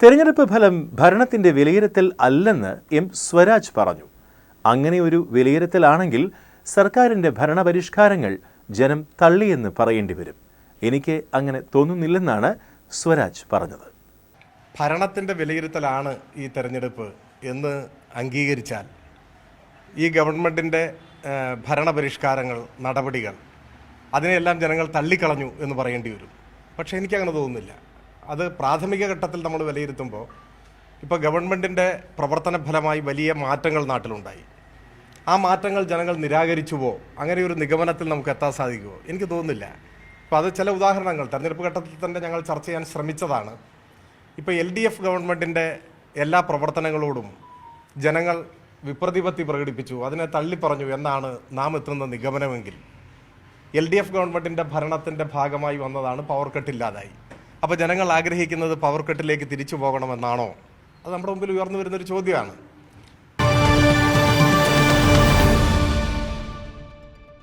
തെരഞ്ഞെടുപ്പ് ഫലം ഭരണത്തിന്റെ വിലയിരുത്തൽ അല്ലെന്ന് എം സ്വരാജ് പറഞ്ഞു. അങ്ങനെ ഒരു വിലയിരുത്തലാണെങ്കിൽ സർക്കാരിന്റെ ഭരണപരിഷ്കാരങ്ങൾ ജനം തള്ളിയെന്ന് പറയേണ്ടി വരും. എനിക്ക് അങ്ങനെ തോന്നുന്നില്ലെന്നാണ് സ്വരാജ് പറഞ്ഞത്. ഭരണത്തിൻ്റെ വിലയിരുത്തലാണ് ഈ തെരഞ്ഞെടുപ്പ് എന്ന് അംഗീകരിച്ചാൽ ഈ ഗവൺമെൻറ്റിൻ്റെ ഭരണപരിഷ്കാരങ്ങൾ, നടപടികൾ അതിനെയെല്ലാം ജനങ്ങൾ തള്ളിക്കളഞ്ഞു എന്ന് പറയേണ്ടി വരും. പക്ഷേ എനിക്കങ്ങനെ തോന്നുന്നില്ല. അത് പ്രാഥമിക ഘട്ടത്തിൽ നമ്മൾ വിലയിരുത്തുമ്പോൾ ഇപ്പോൾ ഗവൺമെൻറ്റിൻ്റെ പ്രവർത്തന ഫലമായി വലിയ മാറ്റങ്ങൾ നാട്ടിലുണ്ടായി. ആ മാറ്റങ്ങൾ ജനങ്ങൾ നിരാകരിച്ചുവോ, അങ്ങനെ ഒരു നിഗമനത്തിൽ നമുക്ക് എത്താൻ സാധിക്കുമോ? എനിക്ക് തോന്നുന്നില്ല. അപ്പോൾ അത് ചില ഉദാഹരണങ്ങൾ തെരഞ്ഞെടുപ്പ് ഘട്ടത്തിൽ തന്നെ ഞങ്ങൾ ചർച്ച ചെയ്യാൻ ശ്രമിച്ചതാണ്. ഇപ്പോൾ LDF ഗവൺമെൻറ്റിൻ്റെ എല്ലാ പ്രവർത്തനങ്ങളോടും ജനങ്ങൾ വിപ്രതിപത്തി പ്രകടിപ്പിച്ചു, അതിനെ തള്ളിപ്പറഞ്ഞു എന്നാണ് നാം എത്തുന്ന നിഗമനമെങ്കിൽ LDF ഗവൺമെൻറ്റിൻ്റെ ഭരണത്തിൻ്റെ ഭാഗമായി വന്നതാണ് പവർ കട്ടില്ലാതായി. അപ്പോൾ ജനങ്ങൾ ആഗ്രഹിക്കുന്നത് പവർ കട്ടിലേക്ക് തിരിച്ചു പോകണമെന്നാണോ? അത് നമ്മുടെ മുമ്പിൽ ഉയർന്നു വരുന്നൊരു ചോദ്യമാണ്.